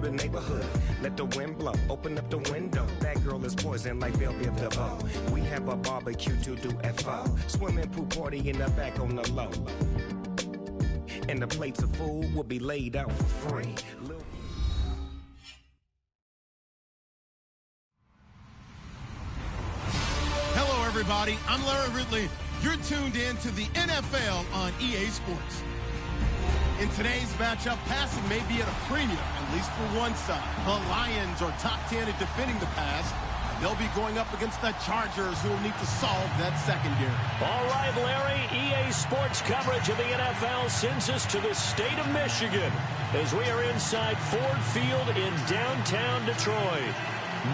through the neighborhood. Let the wind blow, open up the window. That girl is poison like Belleville DeVoe. We have a barbecue to do FO. Swimming pool party in the back on the low. And the plates of food will be laid out for free. Hello, everybody. I'm Larry Ridley. You're tuned in to the NFL on EA Sports. In today's matchup, passing may be at a premium, at least for one side. The Lions are top 10 at defending the pass. They'll be going up against the Chargers, who will need to solve that secondary. All right, Larry, EA Sports coverage of the NFL sends us to the state of Michigan as we are inside Ford Field in downtown Detroit.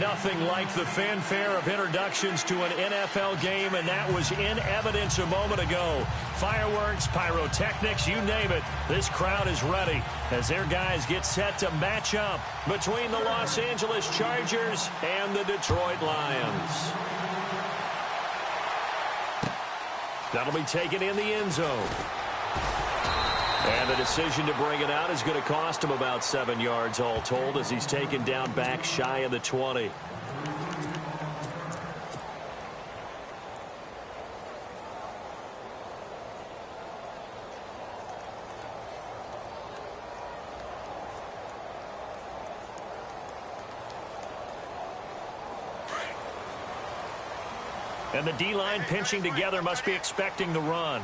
Nothing like the fanfare of introductions to an NFL game, and that was in evidence a moment ago. Fireworks, pyrotechnics, you name it. This crowd is ready as their guys get set to match up between the Los Angeles Chargers and the Detroit Lions. That'll be taken in the end zone. And the decision to bring it out is going to cost him about 7 yards all told as he's taken down back shy of the 20. And the D-line pinching together must be expecting the run.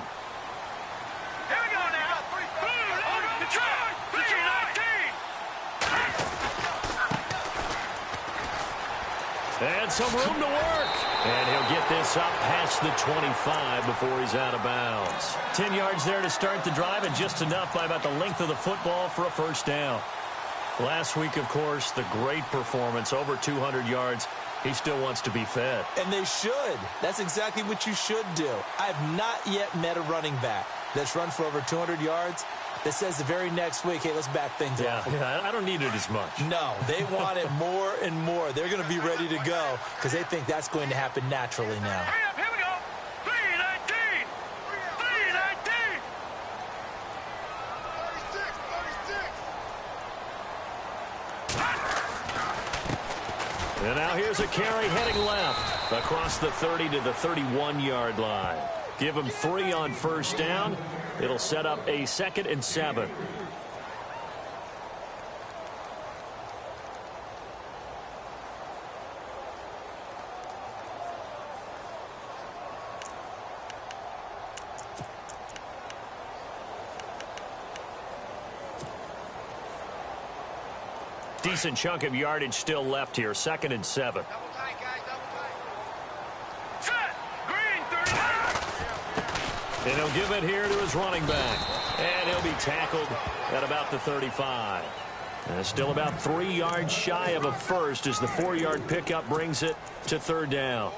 And some room to work. And he'll get this up past the 25 before he's out of bounds. 10 yards there to start the drive, and just enough by about the length of the football for a first down. Last week, of course, the great performance, over 200 yards. He still wants to be fed. And they should. That's exactly what you should do. I have not yet met a running back that's run for over 200 yards that says the very next week, hey, let's back things up. Yeah, I don't need it as much. No, they want it more and more. They're going to be ready to go because they think that's going to happen naturally now. Here we go. 319. 319. 36. And now here's a carry heading left across the 30 to the 31-yard line. Give him 3 on first down. It'll set up a 2nd and 7. Decent chunk of yardage still left here. 2nd and 7. And he'll give it here to his running back. And he'll be tackled at about the 35. And still about 3 yards shy of a first as the 4-yard pickup brings it to 3rd down.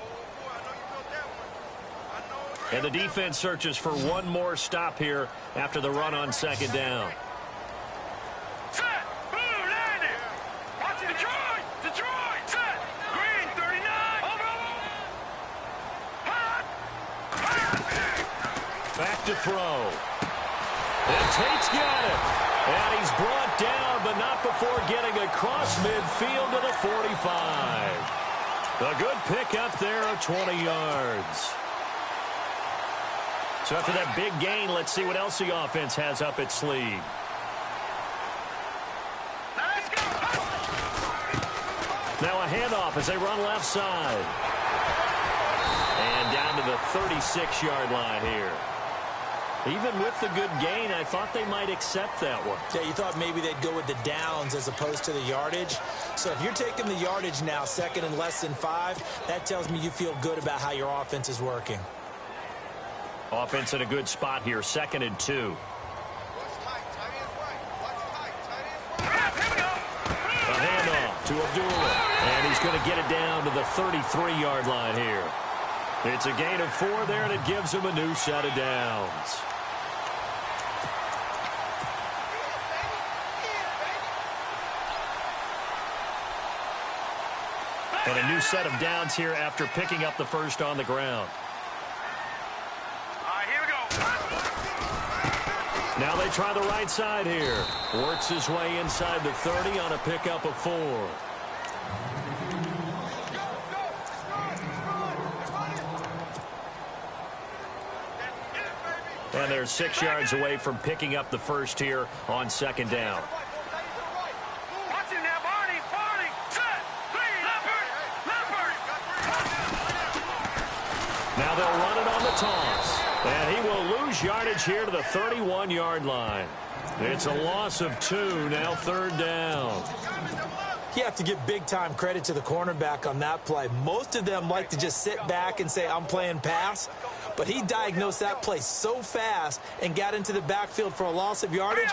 And the defense searches for one more stop here after the run on 2nd down. Back to throw. And Tate's got it. And he's brought down, but not before getting across midfield to the 45. A good pickup there of 20 yards. So after that big gain, let's see what else the offense has up its sleeve. Now a handoff as they run left side. And down to the 36-yard line here. Even with the good gain, I thought they might accept that one. Yeah, you thought maybe they'd go with the downs as opposed to the yardage. So if you're taking the yardage now, 2nd and less than 5, that tells me you feel good about how your offense is working. Offense in a good spot here, 2nd and 2. A handoff to Abdullah. And he's going to get it down to the 33-yard line here. It's a gain of 4 there, and it gives him a new set of downs. And a new set of downs here after picking up the first on the ground. All right, here we go. Now they try the right side here. Works his way inside the 30 on a pickup of 4. And they're 6 yards away from picking up the first here on 2nd down. Watch it now, Barney. Barney. Set. Leopard. Now they'll run it on the toss. And he will lose yardage here to the 31-yard line. It's a loss of 2, now 3rd down. You have to give big-time credit to the cornerback on that play. Most of them like to just sit back and say, I'm playing pass. But he diagnosed that play so fast and got into the backfield for a loss of yardage.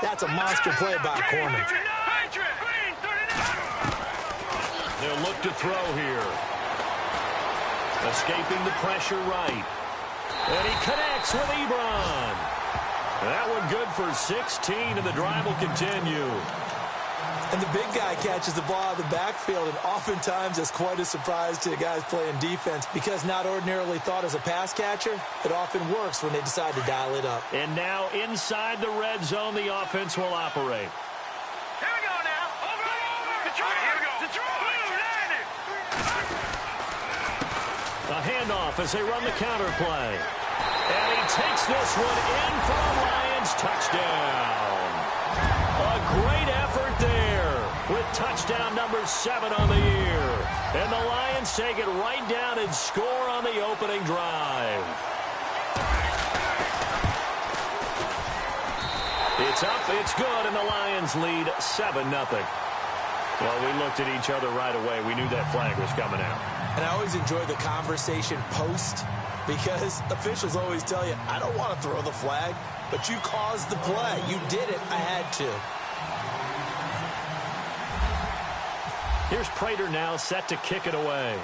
That's a monster play by a corner. They'll look to throw here. Escaping the pressure right. And he connects with Ebron. That one good for 16, and the drive will continue. And the big guy catches the ball out of the backfield, and oftentimes it's quite a surprise to the guys playing defense because not ordinarily thought as a pass catcher, it often works when they decide to dial it up. And now inside the red zone, the offense will operate. Here we go now. Over. Detroit. Here we go. Detroit. A handoff as they run the counter play. And he takes this one in for a Lions touchdown. A great effort there with touchdown number 7 on the year. And the Lions take it right down and score on the opening drive. It's up, it's good, and the Lions lead 7-0. Well, we looked at each other right away. We knew that flag was coming out. And I always enjoy the conversation post because officials always tell you, I don't want to throw the flag, but you caused the play. You did it. I had to. Here's Prater now set to kick it away.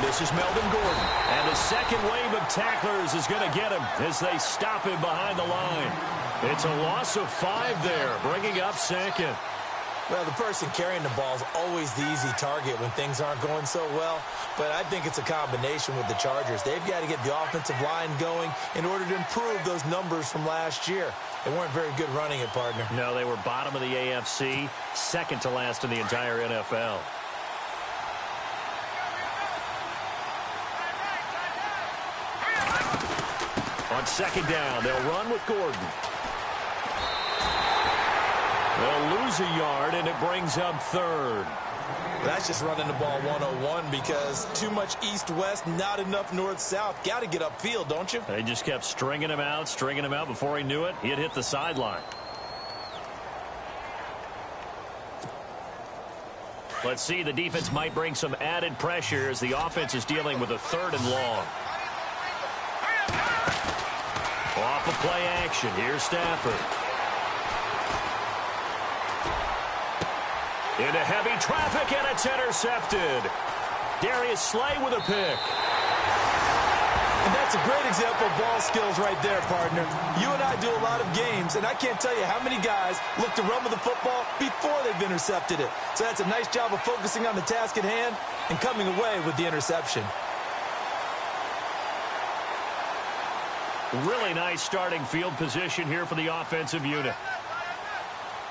This is Melvin Gordon. And the second wave of tacklers is going to get him as they stop him behind the line. It's a loss of 5 there, bringing up 2nd. Well, the person carrying the ball is always the easy target when things aren't going so well. But I think it's a combination with the Chargers. They've got to get the offensive line going in order to improve those numbers from last year. They weren't very good running it, partner. No, they were bottom of the AFC, second to last in the entire NFL. On 2nd down, they'll run with Gordon. They'll lose a yard, and it brings up 3rd. That's just running the ball 101 because too much east-west, not enough north-south. Got to get upfield, don't you? They just kept stringing him out. Before he knew it, he had hit the sideline. Let's see, the defense might bring some added pressure as the offense is dealing with a 3rd and long. Off of play action, here's Stafford. Into heavy traffic, and it's intercepted. Darius Slay with a pick. And that's a great example of ball skills right there, partner. You and I do a lot of games, and I can't tell you how many guys look to run with the football before they've intercepted it. So that's a nice job of focusing on the task at hand and coming away with the interception. Really nice starting field position here for the offensive unit.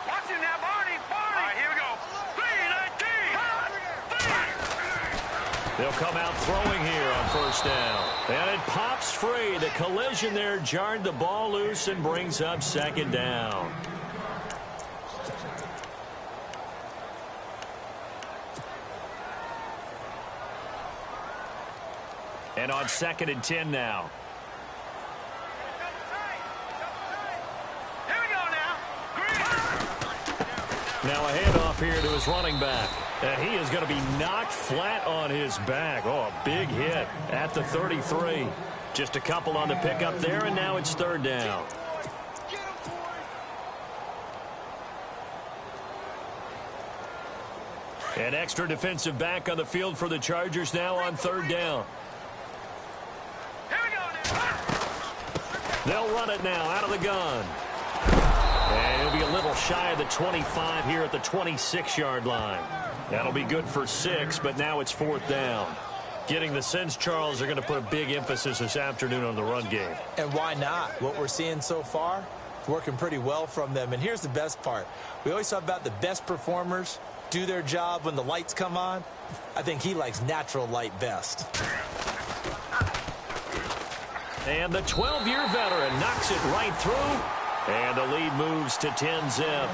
Watch it now, Barney. All right, here we go. 3-19. They'll come out throwing here on 1st down. And it pops free. The collision there jarred the ball loose and brings up 2nd down. And on 2nd and 10 now. Now a handoff here to his running back. And he is going to be knocked flat on his back. Oh, a big hit at the 33. Just a couple on the pickup there, and now it's third down. An extra defensive back on the field for the Chargers now on third down. They'll run it now out of the gun. And he'll be a little shy of the 25 here at the 26-yard line. That'll be good for 6, but now it's fourth down. Getting the sense, Charles, they're going to put a big emphasis this afternoon on the run game. And why not? What we're seeing so far, working pretty well from them. And here's the best part. We always talk about the best performers do their job when the lights come on. I think he likes natural light best. And the 12-year veteran knocks it right through. And the lead moves to 10-zip.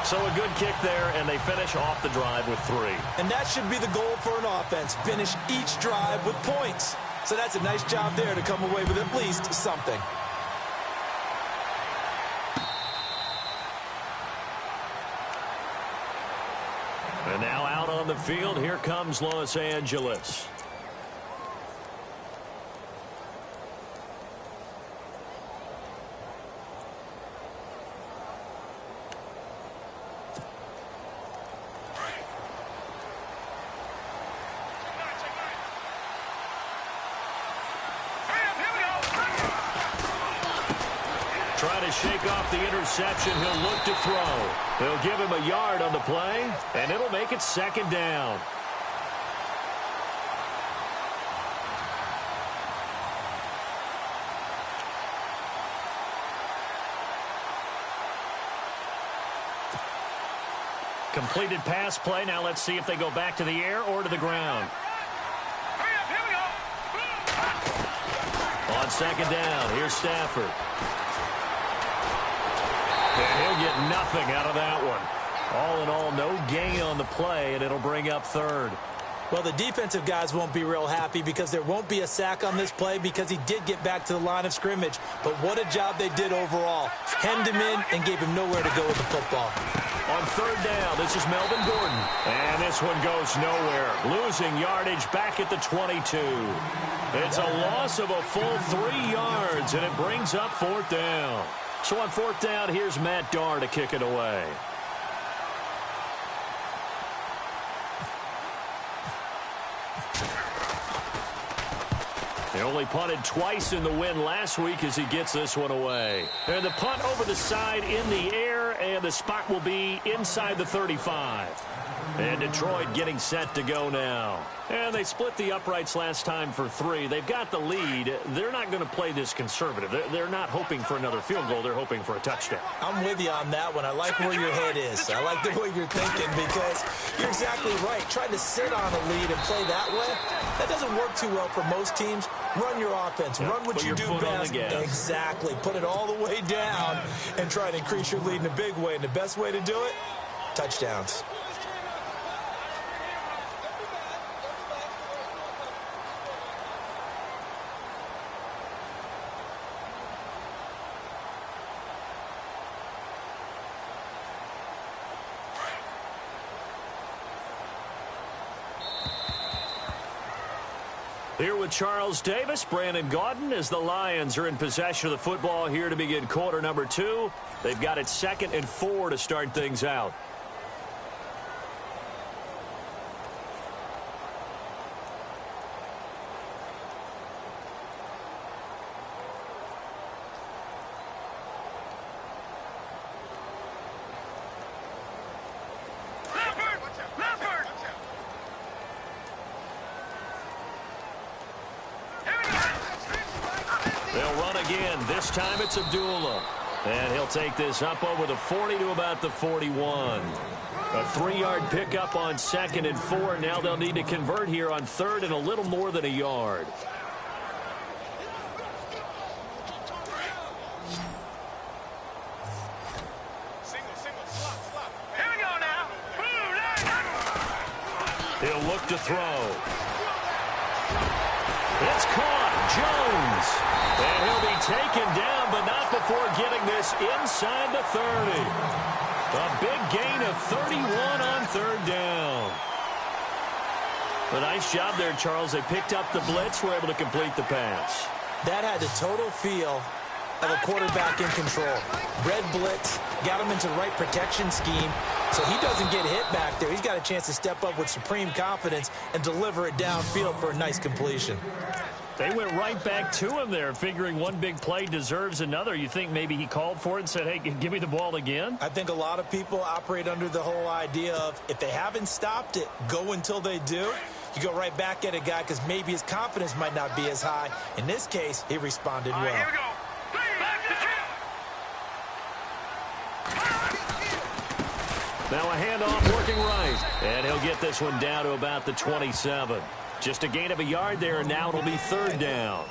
So a good kick there, and they finish off the drive with 3. And that should be the goal for an offense. Finish each drive with points. So that's a nice job there to come away with at least something. And now out on the field, here comes Los Angeles. Trying to shake off the interception. He'll look to throw. They'll give him a yard on the play, and it'll make it second down. Completed pass play. Now let's see if they go back to the air or to the ground. On second down, here's Stafford. And he'll get nothing out of that one. All in all, no gain on the play, and it'll bring up third. Well, the defensive guys won't be real happy because there won't be a sack on this play because he did get back to the line of scrimmage. But what a job they did overall. Hemmed him in and gave him nowhere to go with the football. On third down, this is Melvin Gordon. And this one goes nowhere. Losing yardage back at the 22. It's a loss of a full 3 yards, and it brings up fourth down. So on fourth down, here's Matt Darr to kick it away. He only punted twice in the win last week as he gets this one away. And the punt over the side in the air, and the spot will be inside the 35. And Detroit getting set to go now. And they split the uprights last time for 3. They've got the lead. They're not going to play this conservative. They're not hoping for another field goal. They're hoping for a touchdown. I'm with you on that one. I like where your head is. I like the way you're thinking because you're exactly right. Trying to sit on a lead and play that way, that doesn't work too well for most teams. Run your offense. Run what you do best. Exactly. Put it all the way down and try to increase your lead in a big way. And the best way to do it, touchdowns. Here with Charles Davis, Brandon Gaudin, as the Lions are in possession of the football here to begin quarter number 2. They've got it 2nd and 4 to start things out. This time it's Abdullah. And he'll take this up over the 40 to about the 41. A 3-yard pickup on 2nd and 4. Now they'll need to convert here on 3rd and a little more than a yard. Here we go now. He'll look to throw. It's caught. Jones. And he'll be taken down, but not before getting this inside the 30. A big gain of 31 on third down. A nice job there, Charles. They picked up the blitz, were able to complete the pass. That had the total feel of a quarterback in control. Red blitz, got him into the right protection scheme, so he doesn't get hit back there. He's got a chance to step up with supreme confidence and deliver it downfield for a nice completion. They went right back to him there, figuring one big play deserves another. You think maybe he called for it and said, hey, give me the ball again? I think a lot of people operate under the whole idea of if they haven't stopped it, go until they do. You go right back at a guy because maybe his confidence might not be as high. In this case, he responded well. Here we go. Now a handoff working right. And he'll get this one down to about the 27. Just a gain of a yard there, and now it'll be third down.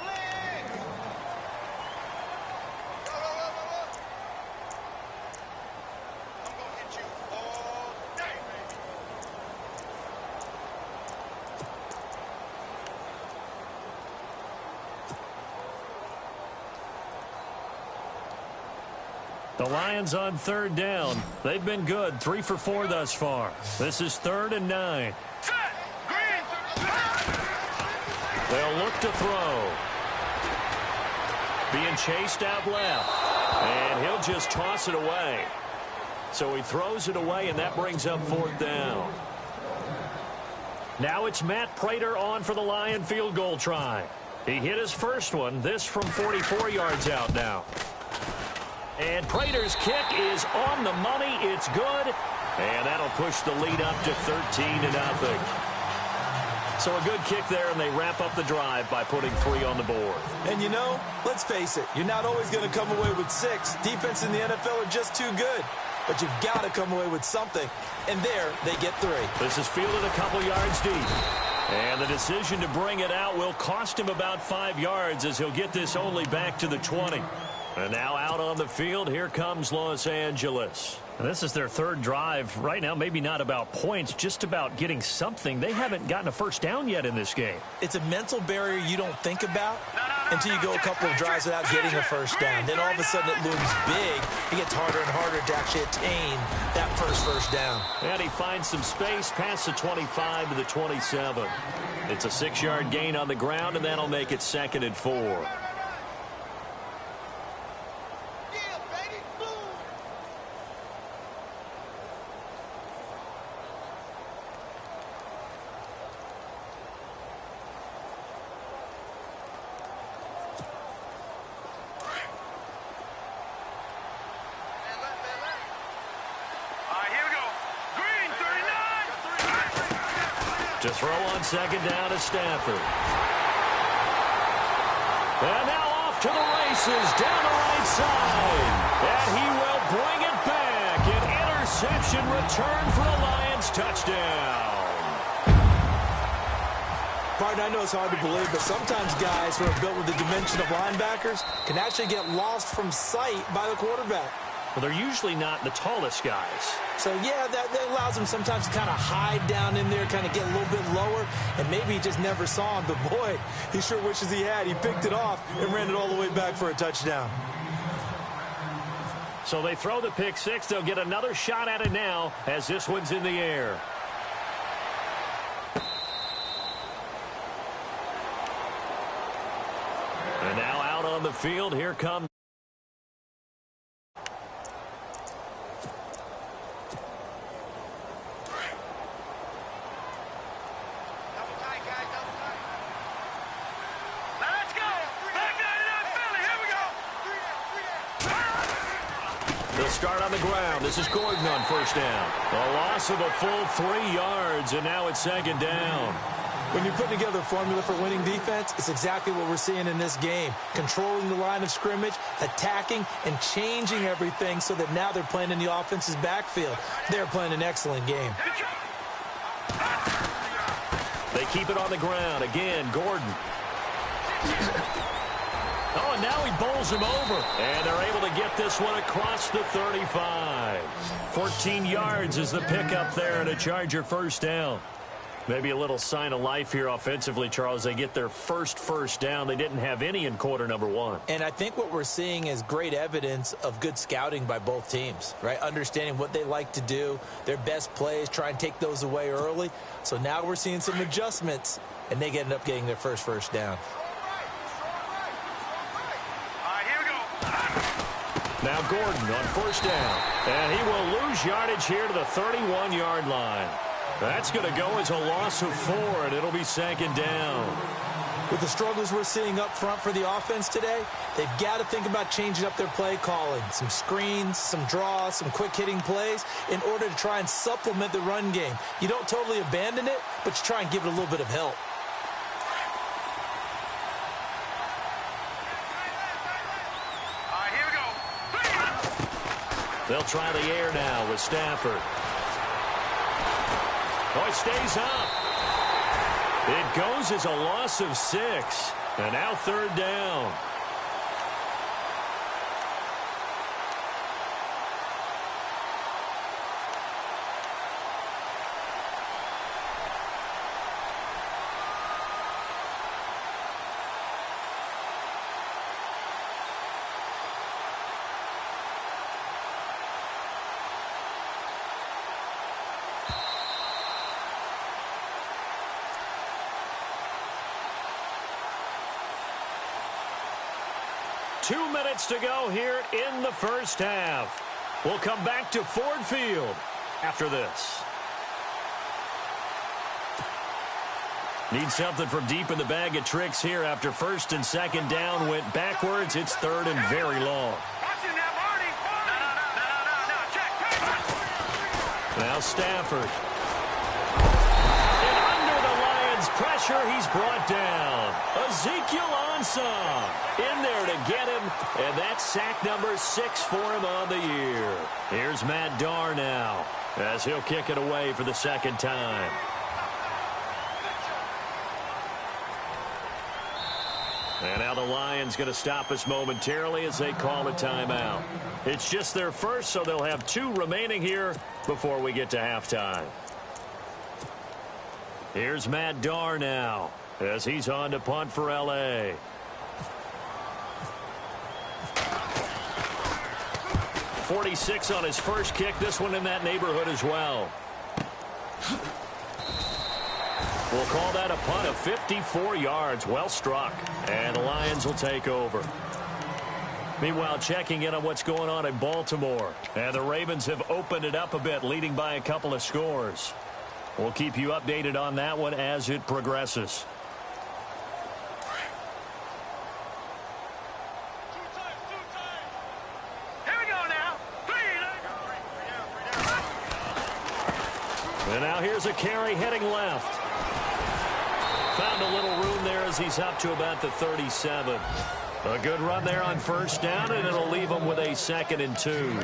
The Lions on third down. They've been good, 3 for 4 thus far. This is 3rd and 9. They'll look to throw. Being chased out left. And he'll just toss it away. So he throws it away, and that brings up 4th down. Now it's Matt Prater on for the Lion field goal try. He hit his first one. This from 44 yards out now. And Prater's kick is on the money. It's good. And that'll push the lead up to 13-0. So a good kick there, and they wrap up the drive by putting 3 on the board. And you know, let's face it, you're not always going to come away with 6. Defense in the NFL are just too good. But you've got to come away with something. And there, they get 3. This is fielded a couple yards deep. And the decision to bring it out will cost him about 5 yards as he'll get this only back to the 20. And now out on the field, here comes Los Angeles. And this is their 3rd drive. Right now, maybe not about points, just about getting something. They haven't gotten a first down yet in this game. It's a mental barrier you don't think about until you go a couple of drives without getting a first down. Then all of a sudden it looms big. It gets harder and harder to actually attain that first down. And he finds some space past the 25 to the 27. It's a 6-yard gain on the ground, and that'll make it 2nd and 4. To throw on 2nd down to Stafford. And now off to the races down the right side. And he will bring it back. An interception return for a Lions touchdown. Partner, I know it's hard to believe, but sometimes guys who are built with the dimension of linebackers can actually get lost from sight by the quarterback. Well, they're usually not the tallest guys. So, yeah, that allows him sometimes to kind of hide down in there, kind of get a little bit lower, and maybe he just never saw him. But, boy, he sure wishes he had. He picked it off and ran it all the way back for a touchdown. So they throw the pick 6. They'll get another shot at it now as this one's in the air. And now out on the field, here comes. Start on the ground. This is Gordon on first down. A loss of a full 3 yards, and now it's 2nd down. When you put together a formula for winning defense, it's exactly what we're seeing in this game. Controlling the line of scrimmage, attacking, and changing everything so that now they're playing in the offense's backfield. They're playing an excellent game. They keep it on the ground. Again, Gordon. Oh, and now he bowls him over. And they're able to get this one across the 35. 14 yards is the pickup there and a Charger first down. Maybe a little sign of life here offensively, Charles. They get their first down. They didn't have any in quarter number one. And I think what we're seeing is great evidence of good scouting by both teams, right? Understanding what they like to do, their best plays, try and take those away early. So now we're seeing some adjustments, and they end up getting their first down. Now Gordon on first down. And he will lose yardage here to the 31-yard line. That's going to go as a loss of 4, and it'll be second down. With the struggles we're seeing up front for the offense today, they've got to think about changing up their play calling. Some screens, some draws, some quick-hitting plays in order to try and supplement the run game. You don't totally abandon it, but you try and give it a little bit of help. They'll try the air now with Stafford. Oh, it stays up. It goes as a loss of 6. And now third down. Two minutes to go here in the first half. We'll come back to Ford Field after this. Need something from deep in the bag of tricks here after first and second down went backwards. It's third and very long. Now Stafford. And under the Lions' pressure, he's brought down. Ezekiel Ansah in there to get him, and that's sack number 6 for him on the year. Here's Matt Darr now as he'll kick it away for the second time. And now the Lions going to stop us momentarily as they call a timeout. It's just their first, so they'll have 2 remaining here before we get to halftime. Here's Matt Darr now as he's on to punt for L.A. .46 on his first kick. This one in that neighborhood as well. We'll call that a punt of 54 yards. Well struck. And the Lions will take over. Meanwhile, checking in on what's going on in Baltimore. And the Ravens have opened it up a bit, leading by a couple of scores. We'll keep you updated on that one as it progresses. And now here's a carry heading left. Found a little room there as he's up to about the 37. A good run there on first down, and it'll leave him with a 2nd and 2.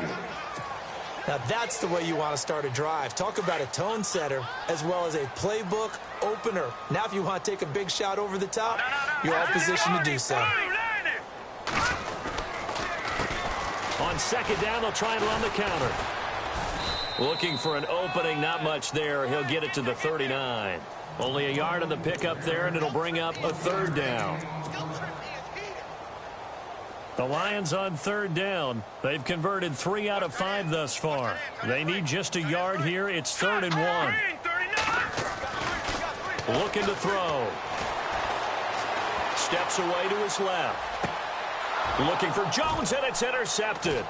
Now that's the way you want to start a drive. Talk about a tone setter as well as a playbook opener. Now if you want to take a big shot over the top, you're all positioned to do so. On second down, they'll try and run the counter. Looking for an opening, not much there. He'll get it to the 39. Only a yard on the pickup there, and it'll bring up a third down. The Lions on third down. They've converted 3 out of 5 thus far. They need just a yard here. It's 3rd and 1. Looking to throw. Steps away to his left. Looking for Jones, and it's intercepted.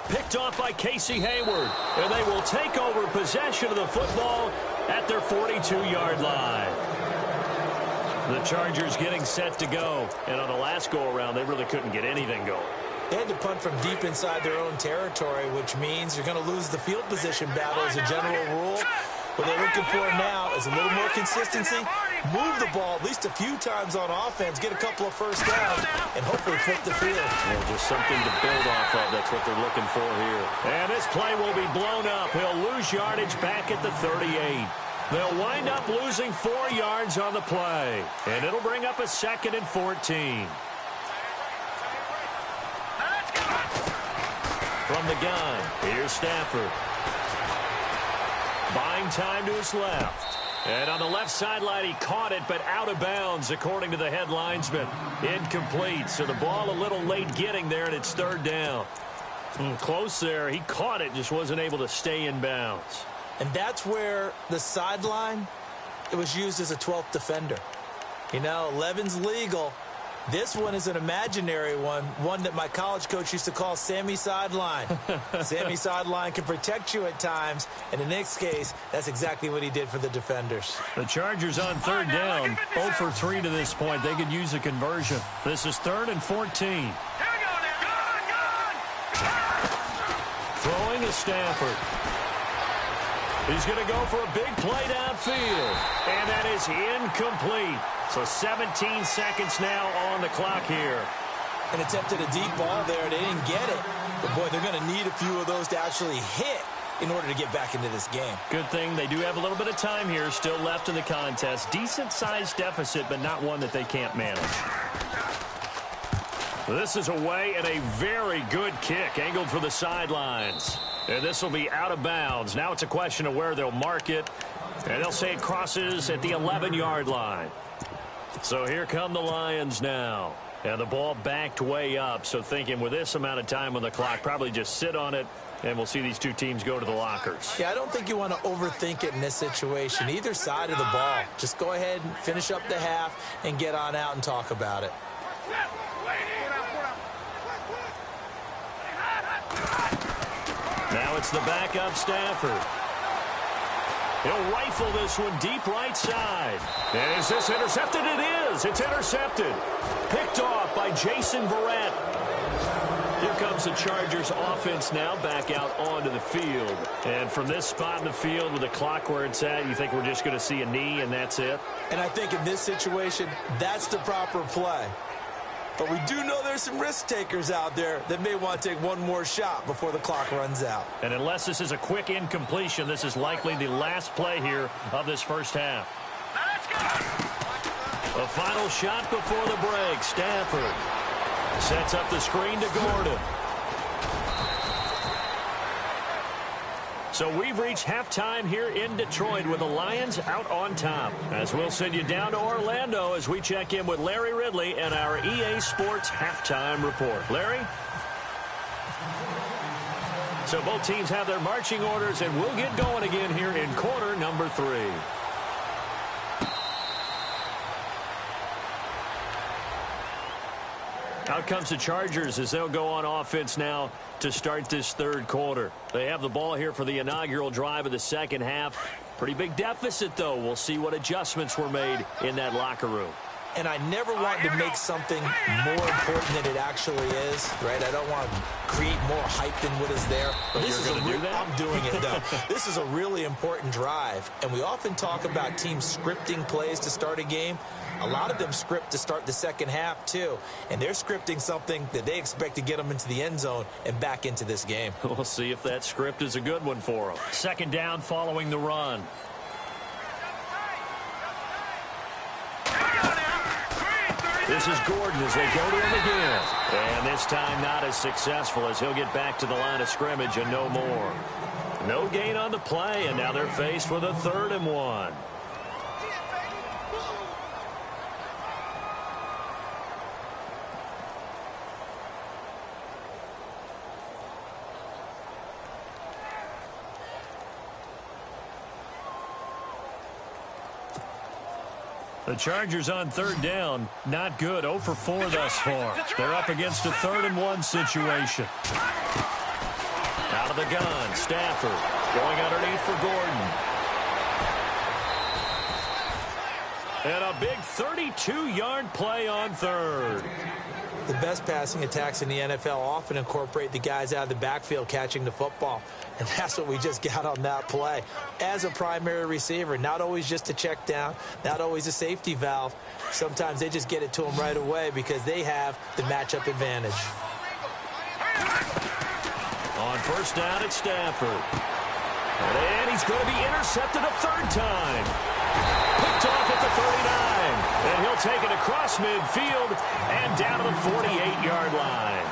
Picked off by Casey Hayward. And they will take over possession of the football at their 42-yard line. The Chargers getting set to go. And on the last go-around, they really couldn't get anything going. They had to punt from deep inside their own territory, which means you're going to lose the field position battle as a general rule. What they're looking for now is a little more consistency, move the ball at least a few times on offense, get a couple of first downs, and hopefully flip the field. Well, just something to build off of. That's what they're looking for here. And this play will be blown up. He'll lose yardage back at the 38. They'll wind up losing 4 yards on the play. And it'll bring up a 2nd and 14. From the gun, here's Stafford. Buying time to his left. And on the left sideline, he caught it, but out of bounds, according to the head linesman. Incomplete, so the ball a little late getting there, and it's third down. Close there. He caught it, just wasn't able to stay in bounds. And that's where the sideline, it was used as a 12th defender. You know, 11's legal. This one is an imaginary one that my college coach used to call Sammy Sideline. Sammy Sideline can protect you at times, and in this case, that's exactly what he did for the defenders. The Chargers on third down, 0 for 3 to this point. They could use a conversion. This is 3rd and 14. Here we go now. Throwing is Stafford. He's going to go for a big play downfield, and that is incomplete. So 17 seconds now on the clock here. And attempted a deep ball there. They didn't get it. But, boy, they're going to need a few of those to actually hit in order to get back into this game. Good thing they do have a little bit of time here still left in the contest. Decent-sized deficit, but not one that they can't manage. This is away, and a very good kick angled for the sidelines. And this will be out of bounds. Now it's a question of where they'll mark it. And they'll say it crosses at the 11-yard line. So here come the Lions now. And the ball backed way up. So thinking with this amount of time on the clock, probably just sit on it, and we'll see these two teams go to the lockers. Yeah, I don't think you want to overthink it in this situation. Either side of the ball. Just go ahead and finish up the half and get on out and talk about it. Now it's the backup Stafford. He'll rifle this one deep right side. And is this intercepted? It is. It's intercepted. Picked off by Jason Verrett. Here comes the Chargers offense now back out onto the field. And from this spot in the field with the clock where it's at, you think we're just going to see a knee and that's it? And I think in this situation, that's the proper play. But we do know there's some risk takers out there that may want to take one more shot before the clock runs out. And unless this is a quick incompletion, this is likely the last play here of this first half. A final shot before the break. Stafford sets up the screen to Gordon. So we've reached halftime here in Detroit with the Lions out on top. As we'll send you down to Orlando as we check in with Larry Ridley and our EA Sports Halftime Report. Larry? So both teams have their marching orders, and we'll get going again here in quarter number 3. Out comes the Chargers as they'll go on offense now to start this third quarter. They have the ball here for the inaugural drive of the second half. Pretty big deficit, though. We'll see what adjustments were made in that locker room. And I never want to make something more important than it actually is, right? I don't want to create more hype than what is there. But this is do that? I'm doing it, though. This is a really important drive. And we often talk about teams scripting plays to start a game. A lot of them script to start the second half, too. And they're scripting something that they expect to get them into the end zone and back into this game. We'll see if that script is a good one for them. Second down following the run. This is Gordon as they go to him again. And this time not as successful as he'll get back to the line of scrimmage and no more. No gain on the play, and now they're faced with a 3rd and 1. The Chargers on third down, not good. 0 for 4 thus far. They're up against a 3rd and 1 situation. Out of the gun, Stafford going underneath for Gordon. And a big 32-yard play on third. The best passing attacks in the NFL often incorporate the guys out of the backfield catching the football. And that's what we just got on that play. As a primary receiver, not always just a check down, not always a safety valve. Sometimes they just get it to them right away because they have the matchup advantage. On first down, it's Stafford. And he's going to be intercepted a 3rd time. Picked off at the 39. And he'll take it across midfield and down to the 48-yard line.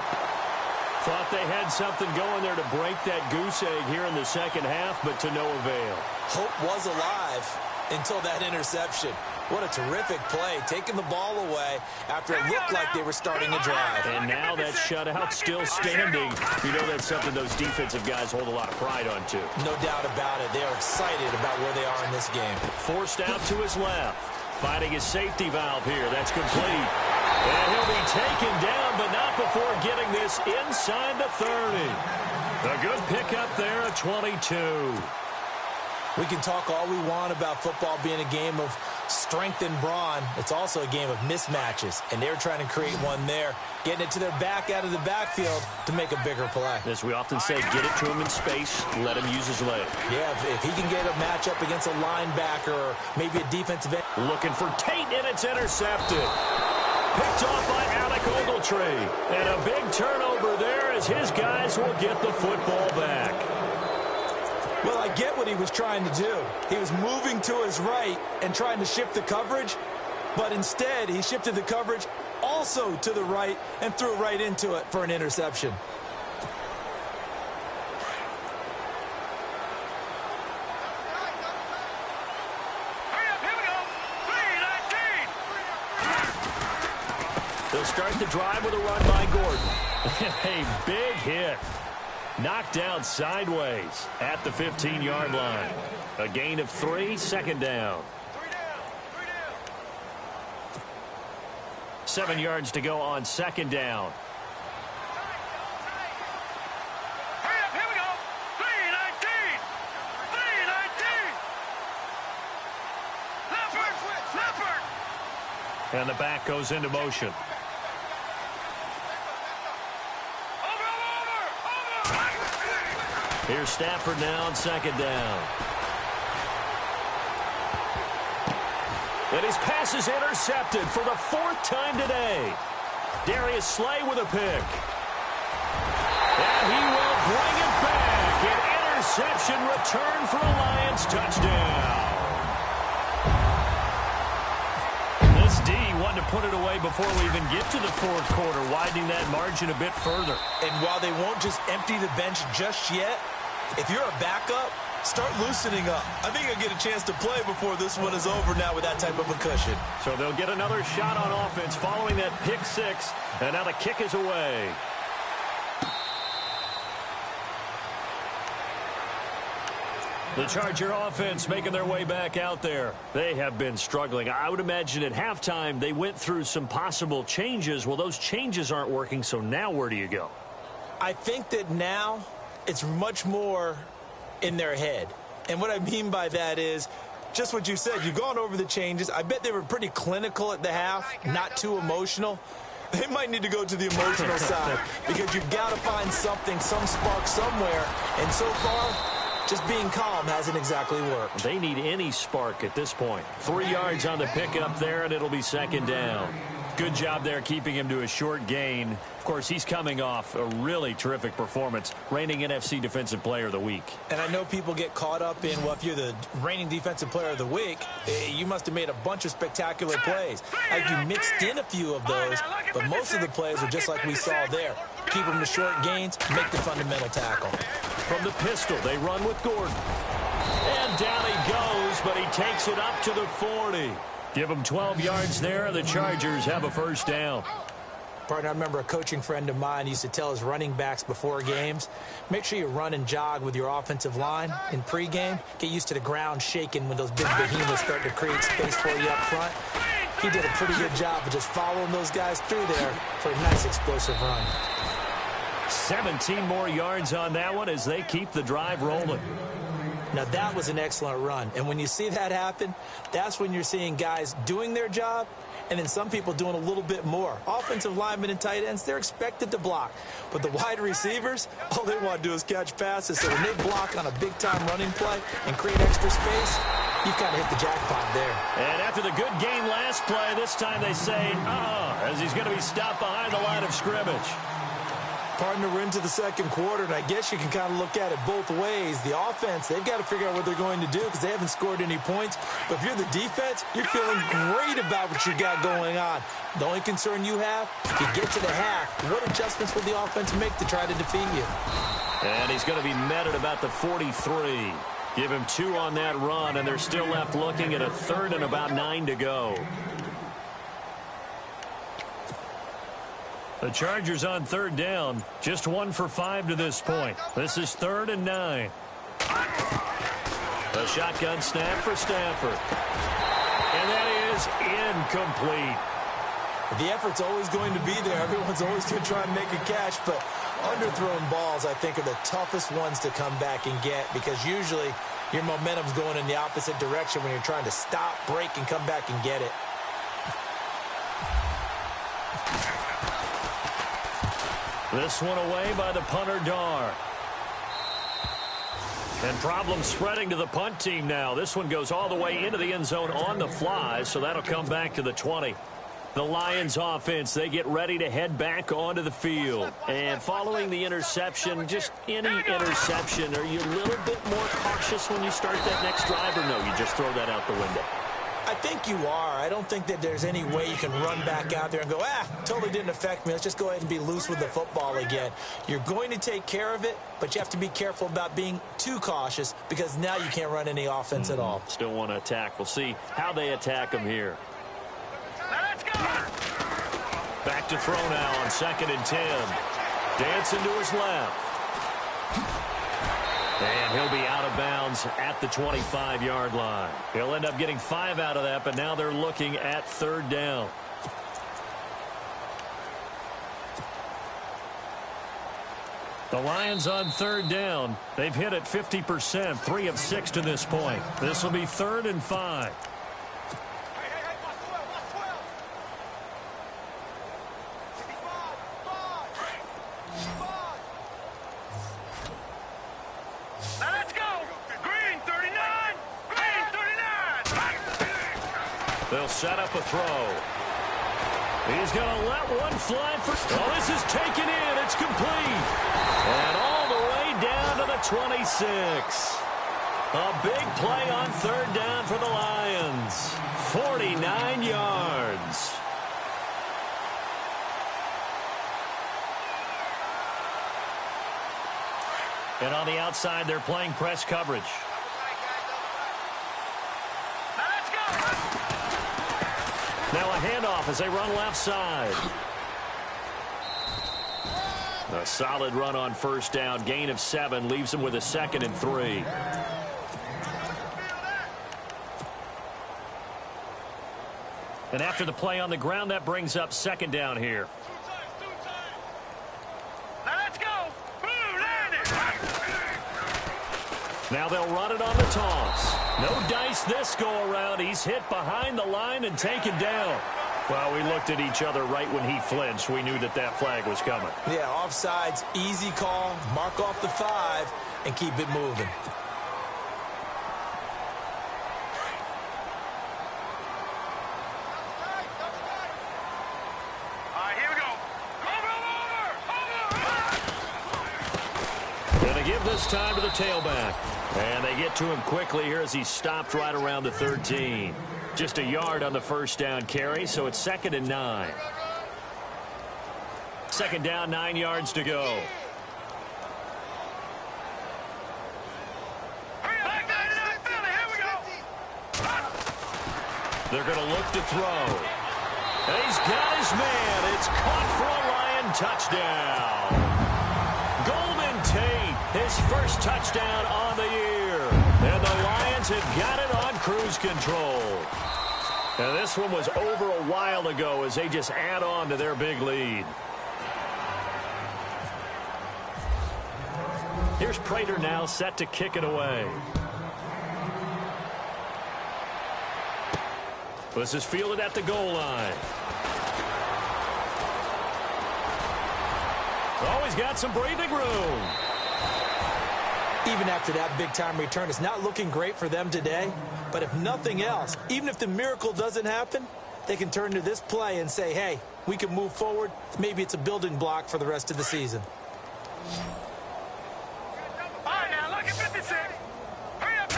Thought they had something going there to break that goose egg here in the second half, but to no avail. Hope was alive, until that interception. What a terrific play, taking the ball away after it looked like they were starting a drive. And now that shutout still standing. You know that's something those defensive guys hold a lot of pride on, too. No doubt about it. They are excited about where they are in this game. Forced out to his left. Finding his safety valve here. That's complete. And he'll be taken down, but not before getting this inside the 30. A good pickup there at 22. We can talk all we want about football being a game of strength and brawn. It's also a game of mismatches, and they're trying to create one there, getting it to their back out of the backfield to make a bigger play. As we often say, get it to him in space, let him use his leg. Yeah, if he can get a matchup against a linebacker or maybe a defensive end. Looking for Tate, and it's intercepted. Picked off by Alec Ogletree. And a big turnover there as his guys will get the football back. Well, I get what he was trying to do. He was moving to his right and trying to shift the coverage, but instead he shifted the coverage also to the right and threw right into it for an interception. Hurry up, here we go. 3-19. They'll start the drive with a run by Gordon. And a big hit. Knocked down sideways at the 15-yard line. A gain of 3, second down. 7 yards to go on second down. Hurry up, here we go. 3-19. 3-19. Leopard. And the back goes into motion. Here's Stafford now on second down. And his pass is intercepted for the 4th time today. Darius Slay with a pick. And he will bring it back. An interception return for a Lions touchdown. This D wanted to put it away before we even get to the 4th quarter, widening that margin a bit further. And while they won't just empty the bench just yet, if you're a backup, start loosening up. I think you'll get a chance to play before this one is over now with that type of a cushion. So they'll get another shot on offense following that pick 6, and now the kick is away. The Charger offense making their way back out there. They have been struggling. I would imagine at halftime they went through some possible changes. Well, those changes aren't working, so now where do you go? I think that now it's much more in their head. And what I mean by that is just what you said. You've gone over the changes. I bet they were pretty clinical at the half, not too emotional. They might need to go to the emotional side because you've got to find something, some spark somewhere. And so far, just being calm hasn't exactly worked. They need any spark at this point. 3 yards on the pickup there, and it'll be second down. Good job there keeping him to a short gain. Of course, he's coming off a really terrific performance, reigning NFC Defensive Player of the Week. And I know people get caught up in, well, if you're the reigning Defensive Player of the Week, you must have made a bunch of spectacular plays. Like you mixed in a few of those, but most of the plays are just like we saw there. Keep them to short gains, make the fundamental tackle. From the pistol, they run with Gordon. And down he goes, but he takes it up to the 40. Give him 12 yards there, and the Chargers have a first down. Partner, I remember a coaching friend of mine used to tell his running backs before games, make sure you run and jog with your offensive line in pregame. Get used to the ground shaking when those big behemoths start to create space for you up front. He did a pretty good job of just following those guys through there for a nice explosive run. 17 more yards on that one as they keep the drive rolling. Now, that was an excellent run. And when you see that happen, that's when you're seeing guys doing their job and then some people doing a little bit more. Offensive linemen and tight ends, they're expected to block. But the wide receivers, all they want to do is catch passes. So when they block on a big-time running play and create extra space, you've kind of hit the jackpot there. And after the good game last play, this time they say, as he's going to be stopped behind the line of scrimmage. Partner, we're into the second quarter, and I guess you can kind of look at it both ways. The offense, they've got to figure out what they're going to do because they haven't scored any points. But if you're the defense, you're feeling great about what you got going on. The only concern you have, if you get to the half, what adjustments will the offense make to try to defeat you? And he's going to be met at about the 43. Give him 2 on that run, and they're still left looking at a 3rd and about 9 to go. The Chargers on 3rd down, just 1 for 5 to this point. This is 3rd and 9. A shotgun snap for Stafford. And that is incomplete. The effort's always going to be there. Everyone's always going to try and make a catch, but underthrown balls, I think, are the toughest ones to come back and get because usually your momentum's going in the opposite direction when you're trying to stop, break, and come back and get it. This one away by the punter, Dar. And problems spreading to the punt team now. This one goes all the way into the end zone on the fly, so that'll come back to the 20. The Lions offense, they get ready to head back onto the field. And following the interception, just any interception, are you a little bit more cautious when you start that next drive, or no, you just throw that out the window? I think you are. I don't think that there's any way you can run back out there and go, totally didn't affect me. Let's just go ahead and be loose with the football again. You're going to take care of it, but you have to be careful about being too cautious because now you can't run any offense at all. Still want to attack. We'll see how they attack them here. Let's go. Back to throw now on 2nd and 10. Dancing to his left. And he'll be out of bounds at the 25-yard line. He'll end up getting 5 out of that, but now they're looking at 3rd down. The Lions on 3rd down. They've hit it 50%, 3 of 6 to this point. This will be 3rd and 5. They'll set up a throw. He's going to let one fly for... Oh, this is taken in. It's complete. And all the way down to the 26. A big play on 3rd down for the Lions. 49 yards. And on the outside, they're playing press coverage. Now a handoff as they run left side. A solid run on 1st down. Gain of 7 leaves them with a 2nd and 3. And after the play on the ground, that brings up 2nd down here. Let's go. Now they'll run it on the toss. No dice this go-around. He's hit behind the line and taken down. Well, we looked at each other right when he flinched. We knew that that flag was coming. Yeah, offsides, easy call. Mark off the 5 and keep it moving. All right, here we go. Over. Going to give this time to the tailback. And they get to him quickly here as he stopped right around the 13. Just a yard on the 1st down carry, so it's 2nd and 9. 2nd down, 9 yards to go. They're going to look to throw. And he's got his man. It's caught for a Lion touchdown. Golden Tate, his first touchdown on the year. And the Lions have got it on cruise control. Now this one was over a while ago as they just add on to their big lead. Here's Prater now set to kick it away. This is fielded at the goal line. Always got some breathing room. Even after that big-time return, it's not looking great for them today. But if nothing else, even if the miracle doesn't happen, they can turn to this play and say, hey, we can move forward. Maybe it's a building block for the rest of the season. All right, now look at 56. Hurry up.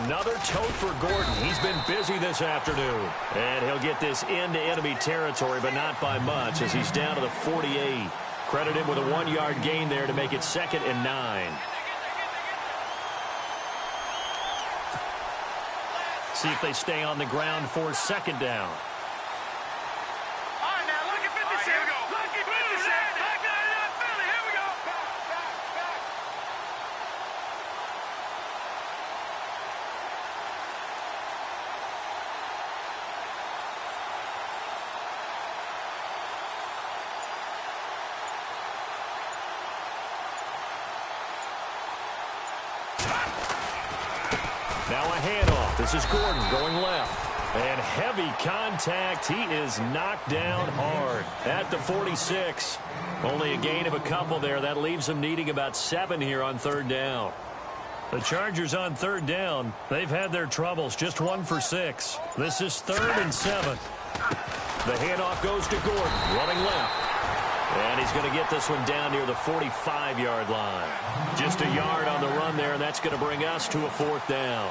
Another tote for Gordon. He's been busy this afternoon. And he'll get this into enemy territory, but not by much as he's down to the 48. Credit him with a 1-yard gain there to make it 2nd and 9. see if they stay on the ground for second down. All right, now look at 56. Here we go. Look at 56. Back 99 Philly. Here we go. Now a handoff. This is Gordon going left. And heavy contact. He is knocked down hard at the 46. Only a gain of a couple there. That leaves them needing about 7 here on third down. The Chargers on third down. They've had their troubles. Just 1 for 6. This is 3rd and 7. The handoff goes to Gordon, running left. And he's going to get this one down near the 45-yard line. Just a yard on the run there, and that's going to bring us to a 4th down.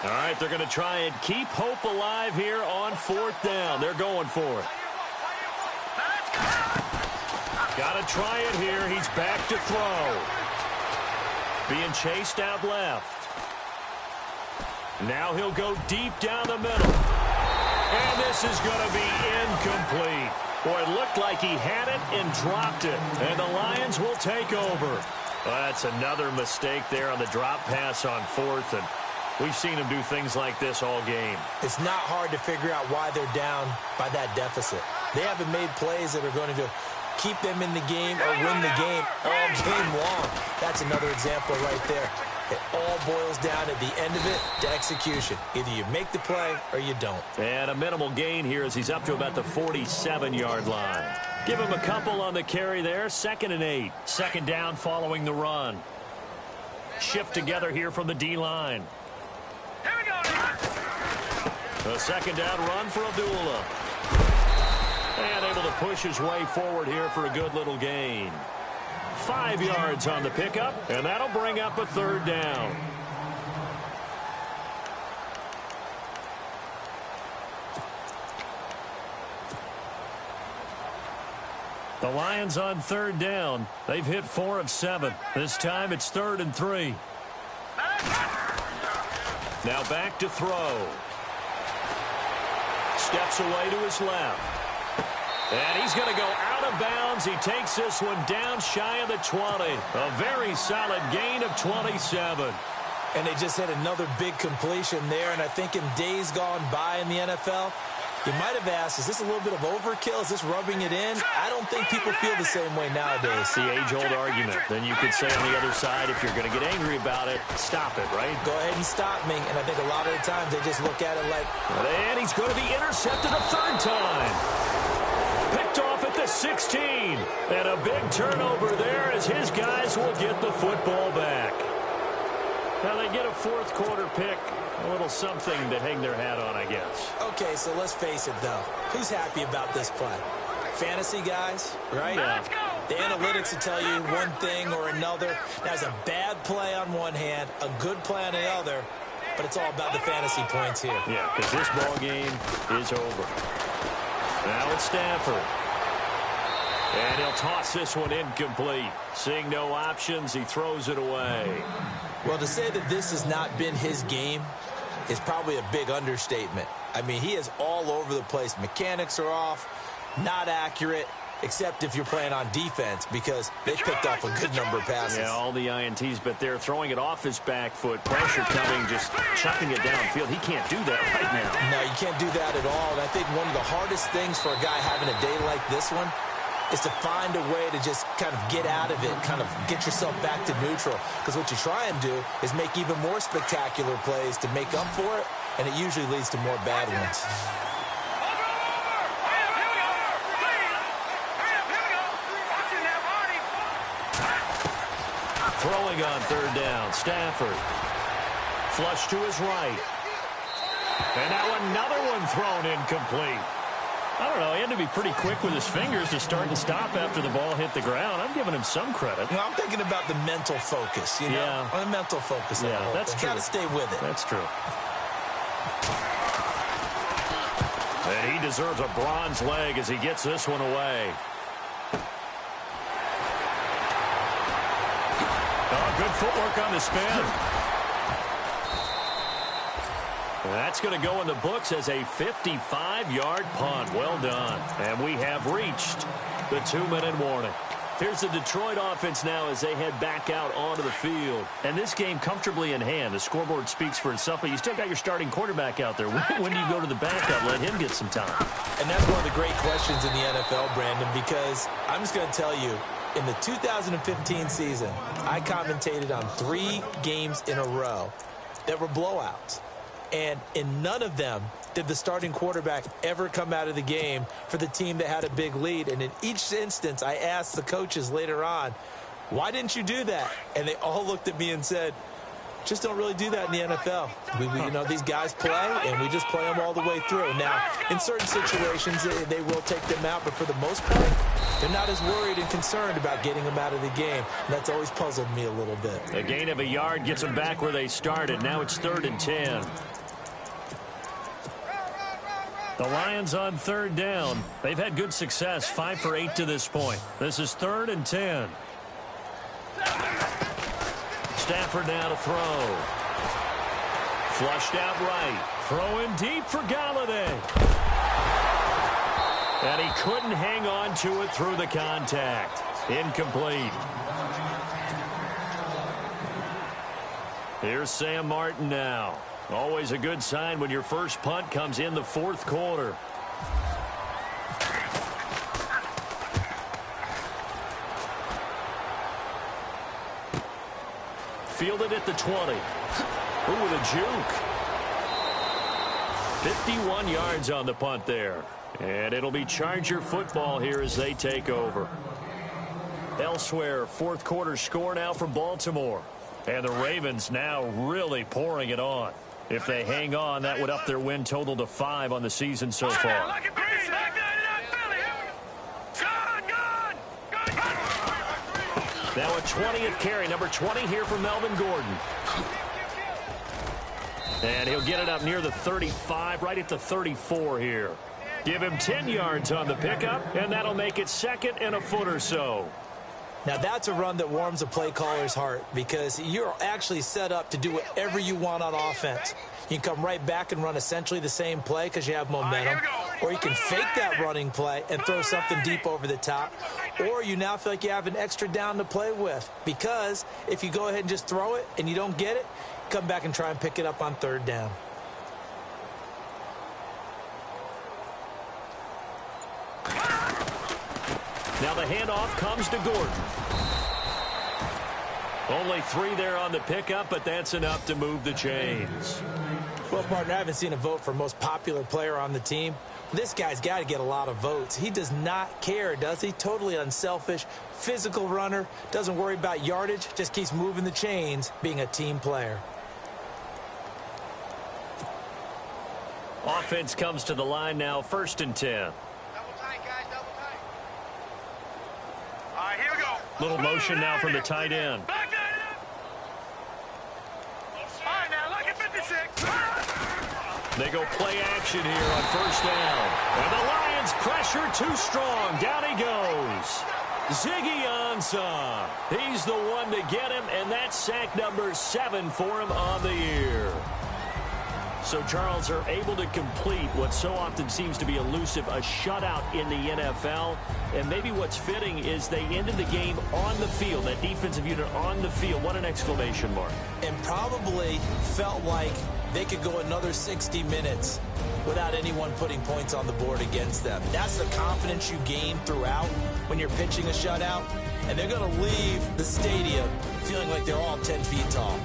All right, they're going to try and keep hope alive here on 4th down. They're going for it. Got to try it here. He's back to throw. Being chased out left. Now he'll go deep down the middle. And this is going to be incomplete. Boy, it looked like he had it and dropped it. And the Lions will take over. Well, that's another mistake there on the drop pass on 4th. And we've seen him do things like this all game. It's not hard to figure out why they're down by that deficit. They haven't made plays that are going to keep them in the game or win the game all game long. That's another example right there. It all boils down at the end of it to execution. Either you make the play or you don't. And a minimal gain here as he's up to about the 47-yard line. Give him a couple on the carry there. 2nd and 8. 2nd down following the run. Shift together here from the D-line. Here we go now. A 2nd down run for Abdullah. And able to push his way forward here for a good little gain. 5 yards on the pickup, and that'll bring up a 3rd down. The Lions on 3rd down. They've hit 4 of 7. This time it's 3rd and 3. Now back to throw. Steps away to his left. And he's going to go out of bounds. He takes this one down shy of the 20. A very solid gain of 27. And they just hit another big completion there. And I think in days gone by in the NFL, you might have asked, is this a little bit of overkill? Is this rubbing it in? I don't think people feel the same way nowadays. The age-old argument. Then you could say on the other side, if you're going to get angry about it, stop it, right? Go ahead and stop me. And I think a lot of the times they just look at it like... And he's going to be intercepted a 3rd time. Picked off at the 16. And a big turnover there as his guys will get the football back. Now they get a 4th quarter pick. A little something to hang their hat on, I guess. Okay, so let's face it, though. Who's happy about this play? Fantasy guys, right? Yeah. The analytics will tell you one thing or another. There's a bad play on one hand, a good play on the other, but it's all about the fantasy points here. Yeah, because this ball game is over. Now it's Stafford. And he'll toss this one incomplete. Seeing no options, he throws it away. Well, to say that this has not been his game is probably a big understatement. I mean, he is all over the place. Mechanics are off, not accurate, except if you're playing on defense because they picked off a good number of passes. Yeah, all the INTs, but they're throwing it off his back foot. Pressure coming, just chucking it downfield. He can't do that right now. No, you can't do that at all. And I think one of the hardest things for a guy having a day like this one is to find a way to just kind of get out of it, kind of get yourself back to neutral. Because what you try and do is make even more spectacular plays to make up for it, and it usually leads to more bad ones. Throwing on 3rd down, Stafford. Flush to his right. And now another one thrown incomplete. I don't know. He had to be pretty quick with his fingers to start and stop after the ball hit the ground. I'm giving him some credit. You know, I'm thinking about the mental focus, you know? Yeah. On the mental focus. Yeah, that's true. Got to stay with it. That's true. And he deserves a bronze leg as he gets this one away. Oh, good footwork on the spin. That's going to go in the books as a 55-yard punt. Well done. And we have reached the 2-minute warning. Here's the Detroit offense now as they head back out onto the field. And this game comfortably in hand. The scoreboard speaks for itself, but you still got your starting quarterback out there. When do you go to the backup? Let him get some time. And that's one of the great questions in the NFL, Brandon, because I'm just going to tell you, in the 2015 season, I commentated on 3 games in a row that were blowouts. And in none of them did the starting quarterback ever come out of the game for the team that had a big lead. And in each instance, I asked the coaches later on, why didn't you do that? And they all looked at me and said, just don't really do that in the NFL. You know, these guys play, and we just play them all the way through. Now, in certain situations, they will take them out, but for the most part, they're not as worried and concerned about getting them out of the game. And that's always puzzled me a little bit. A gain of a yard gets them back where they started. Now it's 3rd and 10. The Lions on 3rd down. They've had good success, 5 for 8 to this point. This is 3rd and 10. Stafford now to throw. Flushed out right. Throwing deep for Galladay. And he couldn't hang on to it through the contact. Incomplete. Here's Sam Martin now. Always a good sign when your first punt comes in the 4th quarter. Fielded at the 20. Ooh, with a juke. 51 yards on the punt there. And it'll be Charger football here as they take over. Elsewhere, 4th quarter score now for Baltimore. And the Ravens now really pouring it on. If they hang on, that would up their win total to 5 on the season so far. Now a 20th carry, number 20 here for Melvin Gordon. And he'll get it up near the 35, right at the 34 here. Give him 10 yards on the pickup, and that'll make it 2nd and a foot or so. Now, that's a run that warms a play caller's heart because you're actually set up to do whatever you want on offense. You can come right back and run essentially the same play because you have momentum. Or you can fake that running play and throw something deep over the top. Or you now feel like you have an extra down to play with because if you go ahead and just throw it and you don't get it, come back and try and pick it up on 3rd down. Now the handoff comes to Gordon. Only 3 there on the pickup, but that's enough to move the chains. Well, partner, I haven't seen a vote for most popular player on the team. This guy's got to get a lot of votes. He does not care, does he? Totally unselfish, physical runner, doesn't worry about yardage, just keeps moving the chains, being a team player. Offense comes to the line now, 1st and 10. Little motion now from the tight end. They go play action here on 1st down. And the Lions pressure too strong. Down he goes. Ziggy Ansah. He's the one to get him, and that's sack number 7 for him on the year. So, Charles, are able to complete what so often seems to be elusive, a shutout in the NFL. And maybe what's fitting is they ended the game on the field, that defensive unit on the field. What an exclamation mark. And probably felt like they could go another 60 minutes without anyone putting points on the board against them. That's the confidence you gain throughout when you're pitching a shutout. And they're going to leave the stadium feeling like they're all 10 feet tall.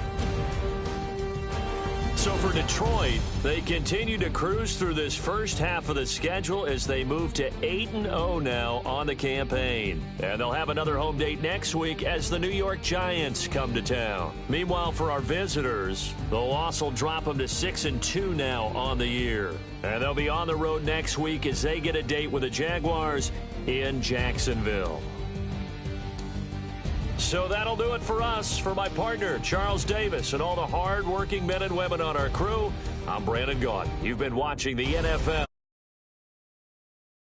So for Detroit, they continue to cruise through this first half of the schedule as they move to 8-0 now on the campaign. And they'll have another home date next week as the New York Giants come to town. Meanwhile, for our visitors, the loss will drop them to 6-2 now on the year. And they'll be on the road next week as they get a date with the Jaguars in Jacksonville. So that'll do it for us. For my partner, Charles Davis, and all the hard-working men and women on our crew, I'm Brandon Gaudin. You've been watching the NFL.